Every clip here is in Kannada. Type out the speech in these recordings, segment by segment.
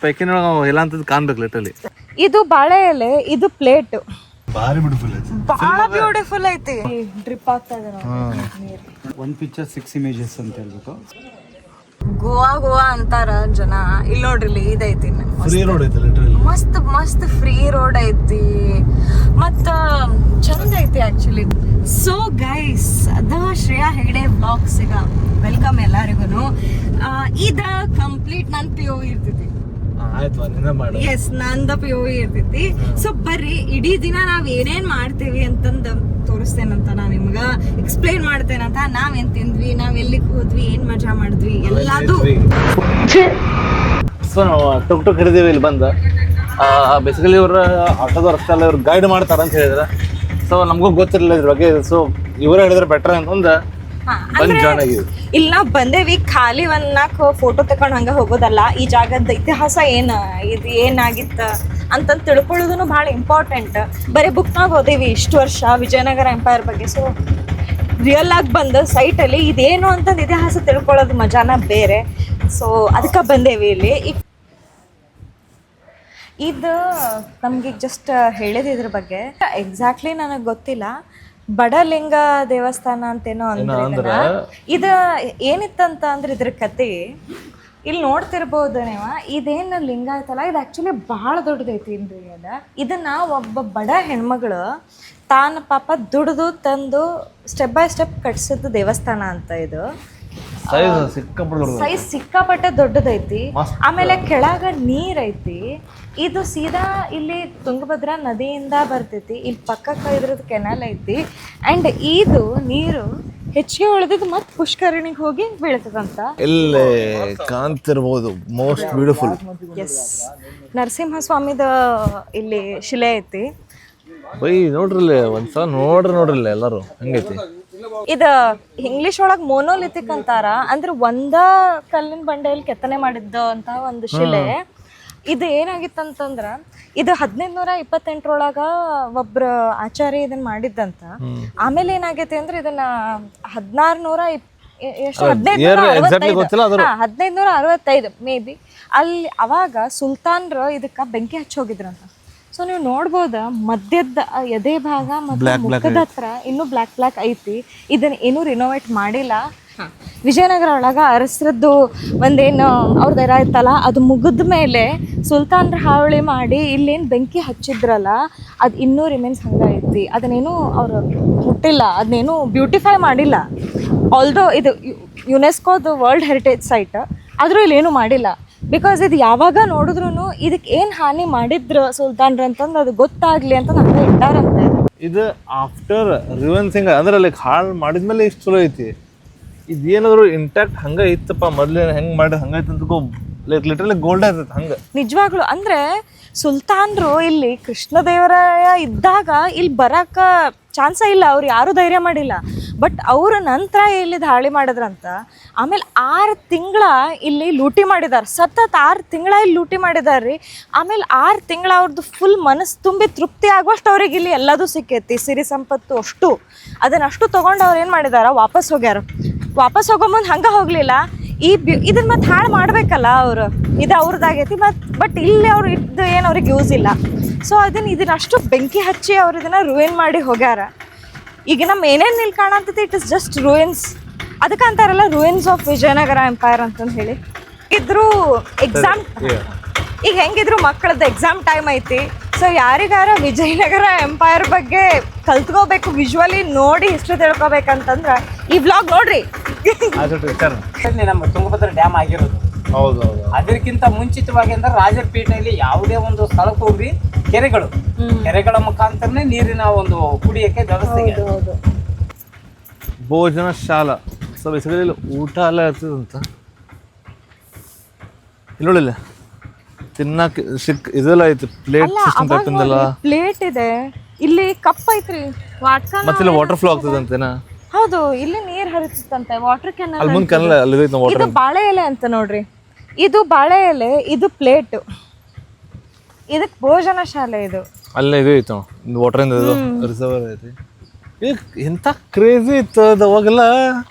ಪೈಕಿನ ಎಲ್ಲ ಅಂತದ್ ಕಾಣ್ಬೇಕು ಲಿಟಲಿ. ಇದು ಬಾಳೆ ಎಲೆ, ಇದು ಪ್ಲೇಟ್. ಭಾರಿ ಬ್ಯೂಟಿಫುಲ್ ಐತಿ, ಬಹಳ ಬ್ಯೂಟಿಫುಲ್ ಐತಿ. ಡ್ರಿಪ್ ಆಗ್ತಾ ಇದೆ ನೀರು. 1 picture 6 images ಅಂತ ಹೇಳ್ಬಿಟ್ಟು ಗೋವಾ ಅಂತಾರ ಜನ. ಇಲ್ಲಿ ನೋಡ್ರಿ ಇದೈತಿ, ಫ್ರೀ ರೋಡ್ ಐತಿ ಲಿಟರಲಿ. ಮಸ್ತ್ ಫ್ರೀ ರೋಡ್ ಐತಿ, ಮತ್ತ ಚಂದ ಐತಿ ಆಕ್ಚುಲಿ. ಸೊ ಗೈಸ್, ಅದು ಶ್ರೇಯಾ ಹೆಗ್ಡೆ ಬ್ಲಾಗ್ಸ್ ಗ ವೆಲ್ಕಮ್ ಎಲ್ಲರಿಗೂ. ಇದ ಕಂಪ್ಲೀಟ್ ನನ್ POV ಇರ್ತೈತಿ. ಎಸ್, ನಂದ POV ಇರ್ತೈತಿ. ಸೊ ಬರ್ರಿ, ಇಡೀ ದಿನ ನಾವ್ ಏನೇನ್ ಮಾಡ್ತೇವಿ ಅಂತಂದ ತೋರಿಸ್ತೇನಂತ, ನಾ ನಿಮ್ಗ ಎಕ್ಸ್ಪ್ಲೈನ್ ಮಾಡ್ತೇನಂತ. ನಾವ್ ಏನ್ ತಿಂದ್ವಿ, ನಾವ್ ಎಲ್ಲಿಗ್ ಹೋದ್ವಿ, ಏನ್ ಮಜಾ ಮಾಡಿದ್ವಿ ಎಲ್ಲಾದು. ಸೊ ನಾವು ಟುಕ್ ಹಿಡಿದೀವಿ ಇಲ್ಲಿ ಬಂದ. ಬೇಸಿಕಲಿ ಇವ್ರ ಆಟೋದವ್ರು ಅಷ್ಟೆಲ್ಲ ಇವ್ರು ಗೈಡ್ ಮಾಡ್ತಾರ ಅಂತ ಹೇಳಿದ್ರೆ, ಸೊ ನಮಗೂ ಗೊತ್ತಿರಲಿಲ್ಲ ಇದ್ರ ಬಗ್ಗೆ. ಸೊ ಇವರೇ ಹೇಳಿದ್ರೆ ಬೆಟರ್ ಅಂತಂದ ಜಾಯ್ನ್ ಆಗಿದ್ವಿ. ಇಲ್ಲಿ ನಾವ್ ಬಂದೇವಿ ಖಾಲಿ ಒಂದ್ನಾಕ್ ಫೋಟೋ ತಕೊಂಡ್ ಹಂಗ ಹೋಗೋದಲ್ಲ. ಈ ಜಾಗದ ಇತಿಹಾಸ ಇದು ಏನಾಗಿತ್ತ ಅಂತಂದು ತಿಳ್ಕೊಳ್ಳೋದು ಬಹಳ ಇಂಪಾರ್ಟೆಂಟ್. ಬರೀ ಬುಕ್ನಾಗ ಓದೇವಿ ಇಷ್ಟು ವರ್ಷ ವಿಜಯನಗರ ಎಂಪೈರ್ ಬಗ್ಗೆ. ಸೊ ರಿಯಲ್ ಆಗಿ ಬಂದು ಸೈಟಲ್ಲಿ ಇದೇನು ಅಂತಂದು ಇತಿಹಾಸ ತಿಳ್ಕೊಳ್ಳೋದು ಮಜಾನ ಬೇರೆ. ಸೊ ಅದಕ್ಕೆ ಬಂದೇವಿ ಇಲ್ಲಿ. ಇದು ನಮ್ಗೆ ಜಸ್ಟ್ ಹೇಳಿದ ಇದ್ರ ಬಗ್ಗೆ ಎಕ್ಸಾಕ್ಟ್ಲಿ ನನಗೆ ಗೊತ್ತಿಲ್ಲ. ಬಡಲಿಂಗ ದೇವಸ್ಥಾನ ಅಂತೇನೋ ಅಂದ್ರೆ ಇದು ಏನಿತ್ತಂತ ಅಂದ್ರೆ ಇದ್ರ ಕತೆ ಇಲ್ಲಿ ನೋಡ್ತಿರ್ಬೋದು ನೀವು. ಇದೇನು ಲಿಂಗ ಐತಲ್ಲ, ಇದು ಆ್ಯಕ್ಚುಲಿ ಭಾಳ ದೊಡ್ಡದೈತಿ ಇನ್ರಿ. ಇದನ್ನ ಒಬ್ಬ ಬಡ ಹೆಣ್ಮಗಳು ತಾನು ಪಾಪ ದುಡ್ದು ತಂದು ಸ್ಟೆಪ್ ಬೈ ಸ್ಟೆಪ್ ಕಟ್ಸಿದ ದೇವಸ್ಥಾನ ಅಂತ. ಇದು ಸೈಜ್ ಸಿಕ್ಕಾಪಟ್ಟೆ ದೊಡ್ಡದೈತಿ. ಆಮೇಲೆ ಕೆಳಗ ನೀರ್ ಐತಿ. ಇದು ಸೀದಾ ಇಲ್ಲಿ ತುಂಗಭದ್ರಾ ನದಿಯಿಂದ ಬರ್ತೈತಿ. ಇಲ್ಲಿ ಪಕ್ಕಕ್ಕೆ ಇದ್ರದ್ದು ಕೆನಾಲ್ ಐತಿ. ಅಂಡ್ ಇದು ನೀರು ಹೆಚ್ಚಿಗೆ ಉಳಿದಿದ್ದು ಮತ್ತೆ ಪುಷ್ಕರಣಿಗೆ ಹೋಗಿ ಬೀಳ್ತದಂತ. ಇಲ್ಲಿ ಕಾಣ್ತಿರ್ಬೋದು ಮೋಸ್ಟ್ ಬ್ಯೂಟಿಫುಲ್. ಎಸ್, ನರಸಿಂಹಸ್ವಾಮಿದ ಇಲ್ಲಿ ಶಿಲೆ ಐತಿ. ನೋಡ್ರಿಲ್ಲ ಒಂದ್ಸಲ ನೋಡ್ರಿ ಎಲ್ಲರೂ ಹಂಗೈತಿ. ಇದು ಇಂಗ್ಲಿಷ್ ಒಳಗೆ ಮೋನೋಲಿಥಿಕ್ ಅಂತಾರ. ಅಂದ್ರೆ ಒಂದ ಕಲ್ಲಿನ ಬಂಡೆಯಲ್ಲಿ ಕೆತ್ತನೆ ಮಾಡಿದ್ದು ಅಂತ ಒಂದು ಶಿಲೆ. ಇದು ಏನಾಗಿತ್ತಂತಂದ್ರ, ಇದು 1528 ಒಬ್ರ ಆಚಾರ್ಯ ಇದನ್ನ ಮಾಡಿದ್ದಂತ. ಆಮೇಲೆ ಏನಾಗೈತಿ ಅಂದ್ರೆ ಇದನ್ನ 1565 ಮೇ ಬಿ ಅಲ್ಲಿ ಅವಾಗ ಸುಲ್ತಾನ್ರು ಇದಕ್ಕ ಬೆಂಕಿ ಹಚ್ಚೋಗಿದ್ರಂತ. ಸೊ ನೀವು ನೋಡ್ಬೋದ ಮಧ್ಯದ ಎದೆ ಭಾಗ ಮತ್ತು ಮುಖದ ಹತ್ರ ಇನ್ನೂ ಬ್ಲ್ಯಾಕ್ ಐತಿ. ಇದನ್ನ ಏನೂ ರಿನೋವೇಟ್ ಮಾಡಿಲ್ಲ. ವಿಜಯನಗರ ಒಳಗೆ ಅರಸರದ್ದು ಒಂದೇನು ಅವ್ರದ್ದು ಎರ ಇತ್ತಲ್ಲ, ಅದು ಮುಗಿದ ಮೇಲೆ ಸುಲ್ತಾನ್ರ ಹಾವಳಿ ಮಾಡಿ ಇಲ್ಲೇನು ಬೆಂಕಿ ಹಚ್ಚಿದ್ರಲ್ಲ, ಅದು ಇನ್ನೂ ರಿಮೇನ್ಸ್ ಹಂಗೆ ಐತಿ. ಅದನ್ನೇನು ಅವರು ಮುಟ್ಟಿಲ್ಲ, ಅದನ್ನೇನು ಬ್ಯೂಟಿಫೈ ಮಾಡಿಲ್ಲ. ಆಲ್ದೋ ಇದು ಯುನೆಸ್ಕೋದು ವರ್ಲ್ಡ್ ಹೆರಿಟೇಜ್ ಸೈಟ್, ಆದರೂ ಇಲ್ಲೇನು ಮಾಡಿಲ್ಲ. ಬಿಕಾಸ್ ಇದು ಯಾವಾಗ ನೋಡಿದ್ರು ಇದಕ್ಕೆ ಏನು ಹಾನಿ ಮಾಡಿದ್ರು ಸುಲ್ತಾನ್ರು ಅಂತಂದು ಅದು ಗೊತ್ತಾಗ್ಲಿ ಅಂತ ಹಂಗೆ ಇಟ್ಟಾರಂತೆ. ಇದು ಆಫ್ಟರ್ ರಿವೆನ್ಸಿಂಗ್ ಅಂದ್ರೆ ಲೈಕ್ ಹಾಳು ಮಾಡಿದ್ಮೇಲೆ ಇಷ್ಟು ಚಲೋ ಐತಿ. ಇದೇನಾದ್ರು ಇಂಟ್ಯಾಕ್ಟ್ ಹಂಗ ಇತ್ತಪ್ಪ ಮೊದ್ಲೇ ಹೆಂಗ್ ಮಾಡಿ ಹಂಗೈತೆ ಅಂತ ಲೈಕ್ ಲಿಟರಲಿ ಗೋಲ್ಡ್ ಆಯ್ತೈತೆ ಹಂಗ ನಿಜವಾಗ್ಲು. ಅಂದ್ರೆ ಸುಲ್ತಾನ್ರು ಇಲ್ಲಿ ಕೃಷ್ಣದೇವರಾಯ ಇದ್ದಾಗ ಇಲ್ಲಿ ಬರಾಕ ಚಾನ್ಸ ಇಲ್ಲ, ಅವ್ರು ಯಾರು ಧೈರ್ಯ ಮಾಡಿಲ್ಲ. ಬಟ್ ಅವ್ರ ನಂತರ ಇಲ್ಲಿ ದಾಳಿ ಮಾಡಿದ್ರಂತ. ಆಮೇಲೆ 6 ತಿಂಗಳ ಇಲ್ಲಿ ಲೂಟಿ ಮಾಡಿದಾರೆ, ಸತತ 6 ತಿಂಗಳ ಇಲ್ಲಿ ಲೂಟಿ ಮಾಡಿದಾರ್ರಿ. ಆಮೇಲೆ 6 ತಿಂಗಳ ಅವ್ರದ್ದು ಫುಲ್ ಮನಸ್ಸು ತುಂಬಿ ತೃಪ್ತಿ ಆಗುವಷ್ಟು ಅವ್ರಿಗೆ ಇಲ್ಲಿ ಎಲ್ಲದೂ ಸಿಕ್ಕೈತಿ, ಸಿರಿ ಸಂಪತ್ತು ಅಷ್ಟು. ಅದನ್ನಷ್ಟು ತೊಗೊಂಡು ಅವ್ರು ಏನು ಮಾಡಿದಾರ, ವಾಪಸ್ ಹೋಗ್ಯಾರ. ವಾಪಸ್ ಹೋಗೋ ಮುಂದೆ ಹಂಗೆ ಹೋಗಲಿಲ್ಲ, ಇದನ್ನ ಮತ್ತೆ ಹಾಳು ಮಾಡಬೇಕಲ್ಲ ಅವರು, ಇದು ಅವ್ರದ್ದಾಗೈತಿ. ಬಟ್ ಇಲ್ಲಿ ಅವ್ರು ಇದ್ದು ಏನು ಅವ್ರಿಗೆ ಯೂಸ್ ಇಲ್ಲ. ಸೊ ಇದನ್ನಷ್ಟು ಬೆಂಕಿ ಹಚ್ಚಿ ಅವ್ರು ಇದನ್ನು ರೂಯಿನ್ ಮಾಡಿ ಹೋಗ್ಯಾರ. ಈಗ ನಮ್ಮ ಏನೇನು ಇಲ್ಲಿ ಕಾಣಂತೈತಿ ಇಟ್ ಇಸ್ ಜಸ್ಟ್ ರೂಯಿನ್ಸ್. ಅದಕ್ಕೆ ಅಂತಾರಲ್ಲ ರೂಯಿನ್ಸ್ ಆಫ್ ವಿಜಯನಗರ ಎಂಪೈರ್ ಅಂತಂದು ಹೇಳಿ. ಇದ್ರು ಎಕ್ಸಾಮ್ ಈಗ ಹೆಂಗಿದ್ರು ಮಕ್ಕಳದ್ದು ಎಕ್ಸಾಮ್ ಟೈಮ್ ಐತಿ. ಸೊ ಯಾರಿಗಾರ ವಿಜಯನಗರ ಎಂಪೈರ್ ಬಗ್ಗೆ ಕಲ್ತ್ಕೋಬೇಕು, ವಿಜುವಲಿ ನೋಡಿ ಹಿಸ್ಟ್ರಿ ತಿಳ್ಕೊಬೇಕಂತಂದ್ರೆ ಈ ವ್ಲಾಗ್ ನೋಡ್ರಿ. ನಮ್ಮ ತುಂಗಭದ್ರಾ ಡ್ಯಾಮ್ ಆಗಿರೋದು. ಹೌದು. ಅದಕ್ಕಿಂತ ಮುಂಚಿತವಾಗಿ ಅಂದ್ರೆ ರಾಜರಪೇಟೆಯಲ್ಲಿ ಯಾವುದೇ ಒಂದು ಸ್ಥಳಕ್ಕೆ ಹೋಗ್ರಿ, ಕೆರೆಗಳ ಮುಖಾಂತರನೇ ನೀರಿನ ಒಂದು ಕುಡಿಯಕ್ಕೆ ವ್ಯವಸ್ಥೆ. ಭೋಜನ ಶಾಲಾ. ಸೊ ಬೇಸಿಕಲಿ ಊಟ ಎಲ್ಲ ಇರ್ತದಂತ. ಇಲ್ಲಿ ನೋಡಿಲ್ಲ ತಿನ್ನಕ್ಕೆ ಇದೆಲ್ಲ ಐತಿ, ಪ್ಲೇಟ್ ಸಿಸ್ಟಮ್ ಟೈಪಿಂದಲ್ಲ. ಪ್ಲೇಟ್ ಇದೆ, ಇಲ್ಲಿ ಕಪ್ ಐತ್ರಿ, ಮತ್ತೆ ಇಲ್ಲಿ ವಾಟರ್ ಫ್ಲೋ ಆಗ್ತದಂತೇನಾ? ಹೌದು, ಇಲ್ಲಿ ನೀರ್ ಹರಿತಂತೆ, ವಾಟರ್ ಕ್ಯಾನಲ್. ಅಲ್ಲಿ ಮುಂದೆ ಕ್ಯಾನಲ್ ಅಲ್ಲಿ ಐತಿ ವಾಟರ್. ಇದು ಬಾಳೆ ಎಲೆ ಅಂತ ನೋಡ್ರಿ, ಇದು ಬಾಳೆ ಎಲೆ, ಇದು ಪ್ಲೇಟ್, ಇದಕ್ಕೆ ಭೋಜನ ಶಾಲೆ. ಇದು ಅಲ್ಲೇ ಇದು ಐತಿ ವಾಟರ್ ಇಂದ ರಿಸರ್ವರ್ ಐತಿ. ಈಗ ಎಂತ ಕ್ರೇಜಿ ಇತ್ತು ಅದು ಅವಾಗೆಲ್ಲ.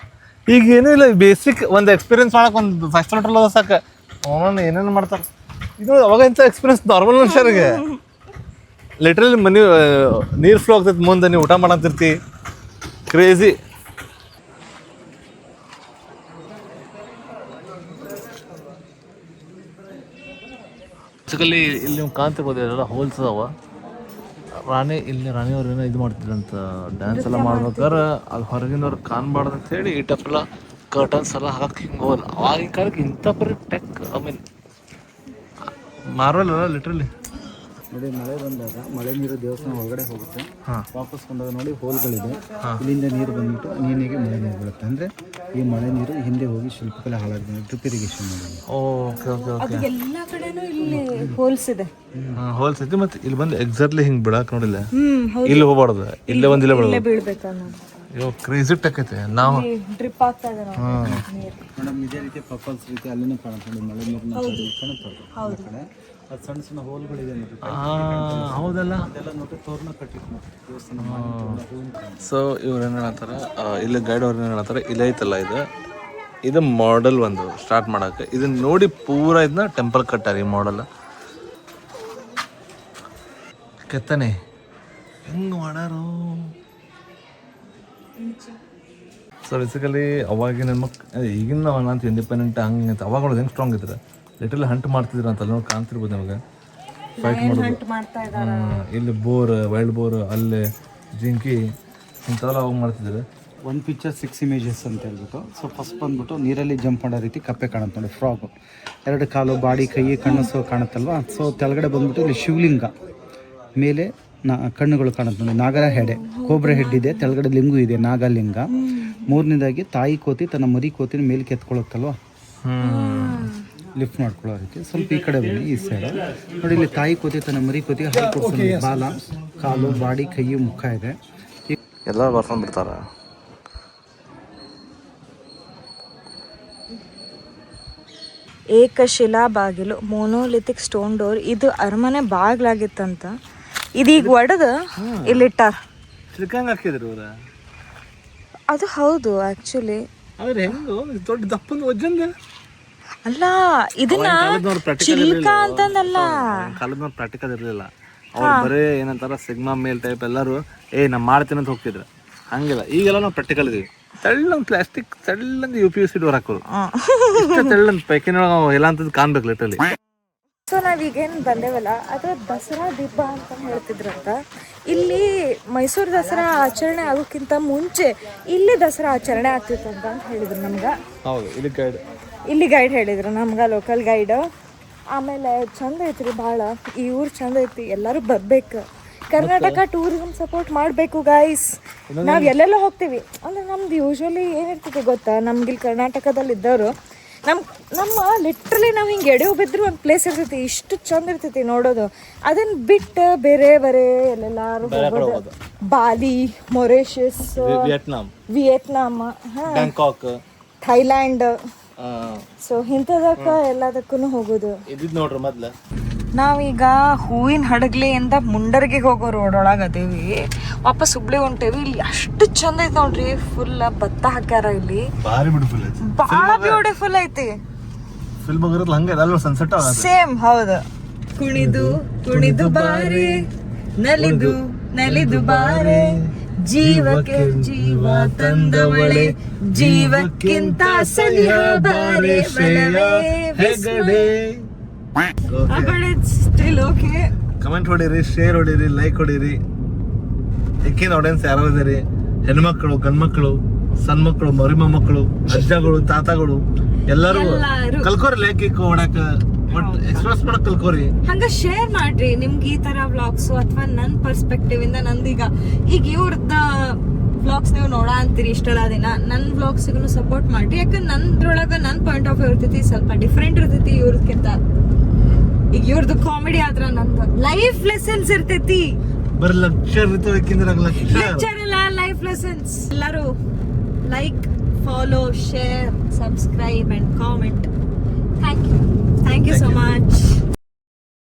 ಈಗ ಏನೂ ಇಲ್ಲ, ಬೇಸಿಕ್ ಒಂದು ಎಕ್ಸ್ಪೀರಿಯನ್ಸ್ ಮಾಡಕ್ಕೆ ಒಂದು ಫೆಸ್ಟಿವಲ್ ಸಾಕು. ಅವನನ್ನು ಏನೇನು ಮಾಡ್ತಾರೆ. ಇದು ಅವಾಗ ಇಂಥ ಎಕ್ಸ್ಪೀರಿಯನ್ಸ್ ನಾರ್ಮಲ್ ಮನುಷ್ಯರಿಗೆ ಲಿಟ್ರಲಿ ಮನೆ ನೀರು ಫ್ಲೋ ಆಗ್ತೈತೆ ಮುಂದೆ ನೀವು ಊಟ ಮಾಡಂತಿರ್ತಿ ಕ್ರೇಜಿ. ಬೇಸಿಕಲಿ ಇಲ್ಲಿ ನೀವು ಕಾಣ್ತಿರ್ಬೋದು ಎಲ್ಲ ಹೋಲ್ಸ್ ಅದಾವ. ರಾಣಿಯವ್ರು ಏನೋ ಇದು ಮಾಡ್ತಿದ್ರಂತ ಡ್ಯಾನ್ಸ್ ಎಲ್ಲ ಮಾಡ್ಬೇಕಾದ್ರೆ ಅದು ಹೊರಗಿನವ್ರು ಕಾಣಬಾರ್ದು ಅಂತ ಹೇಳಿ ಈ ಟೈಪ್ ಎಲ್ಲ ಕರ್ಟನ್ಸ್ ಎಲ್ಲ ಹಾಕಿ ಹಿಂಗೆ ಹೋಗಲ್ಲ. ಆಗಿನ ಕಾಲಕ್ಕೆ ಇಂಥ ಪರಿ ಟೆಕ್ ಐ ಮೀನ್ ಮಾರ್ವಲ್ ಅಲ್ಲ ಲಿಟ್ರಲಿ. ನೋಡಿ ಮಳೆ ಬಂದಾಗ ಮಳೆ ನೀರು ದೇವಸ್ಥಾನ ಒಳಗಡೆ ಹೋಗುತ್ತೆ, ವಾಪಸ್ ಬಂದಾಗ ನೋಡಿ ಹೋಲ್ಗಳಿದೆ, ಇಲ್ಲಿಂದ ನೀರು ಬಂದ್ಬಿಟ್ಟು ನೀರಿಗೆ ಮಳೆ ನೀರು ಬೀಳುತ್ತೆ. ಅಂದರೆ ಈ ಮಳೆ ನೀರು ಹಿಂದೆ ಹೋಗಿ ಶಿಲ್ಪಕಲೆ ಹಾಳಾಗಿದೆ, ಡ್ರಿಪ್ ಇರಿಗೇಷನ್ ಮಾಡಿ. Okay okay okay. ಎಲ್ಲ ಕಡೆನೂ ಇಲ್ಲಿ ಹೋಲ್ಸ್ ಇದೆ. ಹೋಲ್ಸ್ ಐತಿ. ಮತ್ತೆ ಇಲ್ಲಿ ಬಂದು ಎಕ್ಸಾಕ್ಟ್ಲಿ ಹಿಂಗೆ ಬಿಡಕ್ಕೆ ನೋಡಿಲ್ಲ, ಇಲ್ಲಿ ಹೋಗ್ಬಾರ್ದು, ಇಲ್ಲೇ ಒಂದು ಇಲ್ಲೇ ಬೀಳ್ಬೇಕು ಅನ್ನೋದು. ಅಯ್ಯೋ ಕ್ರೇಜಿ ಟೆಕ್ ಐತೆ. ನಾವು ಡ್ರಿಪ್ ಆಗ್ತಾ ಇದೆ ಮೇಡಮ್, ಇದೇ ರೀತಿ ಪರ್ಪಲ್ಸ್ ರೀತಿ ಅಲ್ಲಿನೂ ಕಾಣುತ್ತೆ ಮಳೆ ನೀರಿನ ಕಾಣುತ್ತೆ ಆ ಕಡೆ. ಅದು ಸಣ್ಣ ಸಣ್ಣ ಹೋಲ್ಗಳಿದೆ ನೋಡಿ, ಹೌದಲ್ಲ, ಅದೆಲ್ಲ ನೋಡಿ ತೋರಣ ಕಟ್ಟಿಟ್ಟು ದೇವಸ್ಥಾನ. ಸೊ ಇವ್ರು ಏನು ಹೇಳತ್ತಾರ, ಇಲ್ಲಿ ಗೈಡ್ ಅವ್ರು ಏನು ಹೇಳತ್ತಾರ, ಇಲ್ಲ ಐತಲ್ಲ ಇದು ಮಾಡೆಲ್ ಒಂದು ಸ್ಟಾರ್ಟ್ ಮಾಡಕ್ಕೆ. ಇದನ್ನ ನೋಡಿ ಪೂರ ಇದನ್ನ ಟೆಂಪಲ್ ಕಟ್ಟಾರ. ಈ ಮಾಡೆಲ್ ಕೆತ್ತನೆ ಹೆಂಗೆ ಮಾಡಾರು. ಸೊ ಬೇಸಿಕಲಿ ಅವಾಗಿನ ಈಗಿನ ನಾವು ಅಂತ ಇಂಡಿಪೆಂಡೆಂಟ್ ಹಂಗೆ ಅಂತ ಅವಾಗ ಹೆಂಗೆ ಸ್ಟ್ರಾಂಗ್ ಇದ್ರೆ ಲಿಟ್ರಲಿ ಹಂಟ್ ಮಾಡ್ತಿದ್ರು ಅಂತ ನೋಡಿ ಕಾಣ್ತಿರ್ಬೋದು ನಮಗೆ. ಫೈಟ್ ಮಾಡೋದು ಇಲ್ಲಿ ಬೋರ್, ವೈಲ್ಡ್ ಬೋರ್, ಅಲ್ಲೇ ಜಿಂಕಿ ಇಂಥವೆಲ್ಲ ಅವಾಗ ಮಾಡ್ತಿದ್ರು. 1 ಪಿಕ್ಚರ್ 6 ಇಮೇಜಸ್ ಅಂತ ಹೇಳ್ಬಿಟ್ಟು. ಸೊ ಫಸ್ಟ್ ಬಂದ್ಬಿಟ್ಟು ನೀರಲ್ಲಿ ಜಂಪ್ ಮಾಡೋ ರೀತಿ ಕಪ್ಪೆ ಕಾಣುತ್ತೆ ನೋಡಿ, ಫ್ರಾಗು. 2 ಕಾಲು, ಬಾಡಿ, ಕೈ, ಕಣ್ಣು ಸೊ ಕಾಣುತ್ತಲ್ವ. ಸೊ ಕೆಳಗಡೆ ಬಂದ್ಬಿಟ್ಟು ಇಲ್ಲಿ ಶಿವಲಿಂಗ, ಮೇಲೆ ಕಣ್ಣುಗಳು ಕಾಣುತ್ತೆ ನೋಡಿ, ನಾಗರ ಹೆಡೆ, ಕೋಬ್ರ ಹೆಡ್ ಇದೆ, ತೆಳಗಡೆ ಲಿಂಗು ಇದೆ, ನಾಗಲಿಂಗ. 3ನೇದಾಗಿ ತಾಯಿ ಕೋತಿ ತನ್ನ ಮರಿ ಕೋತಿನ ಮೇಲೆ ಕೆತ್ಕೊಳ್ಳುತ್ತಲ್ವ, ಲಿಫ್ಟ್ ಮಾಡ್ಕೊಳ್ಳೋ ರೀತಿ. ಸ್ವಲ್ಪ ಈ ಕಡೆ ಬನ್ನಿ, ಈ ಸೈಡ್ ನೋಡಿ, ಇಲ್ಲಿ ತಾಯಿ ಕೋತಿ ತನ್ನ ಮರಿ ಕೋತಿಗೆ ಹಾಲು ಕೊಡ್ತಾನೆ. ಬಾಲ, ಕಾಲು, ಬಾಡಿ, ಕೈ, ಮುಖ ಇದೆ, ಎಲ್ಲ ಬರ್ಕೊಂಡು ಬಿಡ್ತಾರ. ಏಕಶಿಲಾ ಬಾಗಿಲು, ಮೋನೋಲಿಥಿಕ್ ಸ್ಟೋನ್ ಡೋರ್. ಇದು ಅರಮನೆ ಬಾಗ್ಲಾಗಿತ್ತಂತ. ಇದೀಗ ಒಡೆದು ಇಲ್ಲಿಟ್ಟಾರ. ಹಾಕಿದ್ರು ಅವ್ರ. ಅದು ಹೌದು ಆಕ್ಚುಲಿ. ಆದ್ರೆ ಹೆಂಗು ದೊಡ್ಡ ದಪ್ಪನ ವಜ್ಜಂದ ಅಲ್ಲ, ಇದನ್ನ ಚಿಲ್ಕ ಅಂತಂದಲ್ಲ, ಕಾಲದ ಪ್ರಾಕ್ಟಿಕಲ್ ಇರಲಿಲ್ಲ. ಅವ್ರು ಬರೇ ಏನಂತಾರ ಸಿಗ್ಮಾ ಮೇಲ್ ಟೈಪ್ ಎಲ್ಲರೂ ನಾ ಮಾಡ್ತೀನಿ ಅಂತ ಹೋಗ್ತಿದ್ರು. ಹಂಗಿಲ್ಲ, ಈಗೆಲ್ಲ ನಾವು ಪ್ರಾಕ್ಟಿಕಲ್ ಇದೀವಿ. ತೆಳ್ಳಂದು ಪ್ಲಾಸ್ಟಿಕ್, ತೆಳ್ಳಂದು UPSC ಡೋರ್ ಹಾಕೋರು, ತೆಳ್ಳಂದು ಪೈಕಿನೊಳಗೆ ಎಲ್ಲ ಅಂತದ್ದು ಕಾಣ್ಬೇಕು ಲಿಟ್ರಲಿ. ಸೊ ನಾವೀಗೇನು ಬಂದೇವಲ್ಲ, ಅದು ದಸರಾ ದೀಪ ಅಂತ ಹೇಳ್ತಿದ್ರಂತ. ಇಲ್ಲಿ ಮೈಸೂರು ದಸರಾ ಆಚರಣೆ ಆಗೋಕ್ಕಿಂತ ಮುಂಚೆ ಇಲ್ಲಿ ದಸರಾ ಆಚರಣೆ ಆಗ್ತಿತ್ತಂತ ಹೇಳಿದ್ರು ನಮ್ಗೆ. ಹೌದು, ಇಲ್ಲಿ ಗೈಡ್ ಹೇಳಿದ್ರು ನಮ್ಗೆ, ಲೋಕಲ್ ಗೈಡ್. ಆಮೇಲೆ ಚಂದ ಐತ್ರಿ ಭಾಳ, ಈ ಊರು ಚಂದ ಐತಿ, ಎಲ್ಲರೂ ಬರ್ಬೇಕು. ಕರ್ನಾಟಕ ಟೂರಿಸಂ ಸಪೋರ್ಟ್ ಮಾಡಬೇಕು ಗೈಸ್. ನಾವು ಎಲ್ಲೆಲ್ಲ ಹೋಗ್ತೀವಿ ಅಂದರೆ ನಮ್ದು ಯೂಶ್ವಲಿ ಏನಿರ್ತೈತಿ ಗೊತ್ತಾ, ನಮ್ಗಿಲ್ಲಿ ಕರ್ನಾಟಕದಲ್ಲಿ ಇದ್ದವರು ನಮ್ಮ ಲಿಟ್ರಲಿ ನಾವು ಹಿಂಗೆ ಎಡೆ ಬಿದ್ದರೂ ಒಂದು ಪ್ಲೇಸ್ ಇರ್ತೈತಿ, ಇಷ್ಟು ಚಂದ ಇರ್ತೈತಿ ನೋಡೋದು. ಅದನ್ನು ಬಿಟ್ಟು ಬೇರೆ ಎಲ್ಲೆಲ್ಲಾರು ಹೋಗೋದು, ಬಾಲಿ, ಮೊರೇಷಿಯಸ್, ವಿಯೆಟ್ನಾಮ್, ಬ್ಯಾಂಕಾಕ್, ಥೈಲ್ಯಾಂಡ್. ಸೊ ಇಂಥದಕ್ಕೆ ಎಲ್ಲದಕ್ಕೂ ಹೋಗೋದು. ನೋಡ್ರಿ ಮೊದ್ಲು ನಾವೀಗ ಹೂವಿನ ಹಡಗ್ಲಿಯಿಂದ ಮುಂಡರ್ಗಿಗೆ ಹೋಗೋ ರೋಡ್ ಒಳಗೆ ಅದೇವಿ. ವಾಪಸ್ ಹುಬ್ಳಿ ಹೊಂಟೇವಿ. ಇಲ್ಲಿ ಅಷ್ಟು ಚಂದ ಐತೆ ನೋಡ್ರಿ, ಫುಲ್ ಭತ್ತ ಹಾಕ್ಯಾರ ಇಲ್ಲಿ, ಭಾಳ ಬ್ಯೂಟಿಫುಲ್ ಐತಿ. ಸೇಮ್ ಹೌದು. ಕುಣಿದು ಬಾರೆ, ನಲಿದು ಬಾರೆ, ಜೀವಕ್ಕೆ ಜೀವ ತಂದವಳೆ, ಜೀವಕ್ಕಿಂತ ಸನಿಹ ಬಾರೆ ಹೆಗಡೆ. ಕಮೆಂಟ್ ಹೊಡೀರಿ, ಶೇರ್ ಹೊಡೀರಿ, ಲೈಕ್ ಹೊಡೀರಿ. ಹೆಚ್ಚಿನ ಆಡಿಯನ್ಸ್ ಯಾರು ಇದಾರೆ, ಹೆಣ್ಮಕ್ಳು, ಗಂಡ್ಮಕ್ಳು, ಸಣ್ಣ ಮಕ್ಕಳು, ಮರಿ ಮೊಮ್ಮಕ್ಕಳು, ಅಜ್ಜಗಳು, ತಾತಗಳು ಎಲ್ಲರೂ ಕಲ್ಕೋರಿ. ಲೈಕ್ ಹೊಡಕ ಎಕ್ಸ್ಪ್ರೆಸ್ ಮಾಡಕ್ ಕಲ್ಕೋರಿ. ಹಂಗ ಶೇರ್ ಮಾಡ್ರಿ ನಿಮ್ಗೆ ಈ ತರ ವ್ಲಾಗ್ಸ್, ಅಥವಾ ನನ್ನ ಪರ್ಸ್ಪೆಕ್ಟಿವ್ ಇಂದ ನಂದೀಗ ಇವ್ರದ ವ್ಲಾಗ್ಸ್ ನೀವು ನೋಡ ಅಂತೀರಿ ಇಷ್ಟೆಲ್ಲ ದಿನ, ನನ್ನ ವ್ಲಾಗ್ಸಿಗೂ ಸಪೋರ್ಟ್ ಮಾಡ್ರಿ. ಯಾಕಂದ್ರೆ ನಂದ್ರೊಳಗ ನನ್ನ ಪಾಯಿಂಟ್ ಆಫ್ ವ್ಯೂ ಇರ್ತೈತಿ, ಸ್ವಲ್ಪ ಡಿಫ್ರೆಂಟ್ ಇರ್ತೈತಿ ಇವ್ರದ್ಕಿಂತ. ಈಗ ಇವ್ರದ್ದು ಕಾಮಿಡಿ ಆದ್ರ ನಂದು ಲೈಫ್ ಲೆಸನ್ಸ್ ಇರ್ತೈತಿ. ಲೆಕ್ಚರ್ ಇಲ್ಲ, ಲೈಫ್ ಲೆಸನ್ಸ್. ಎಲ್ಲರೂ like, follow, share, subscribe and comment. Thank you so much.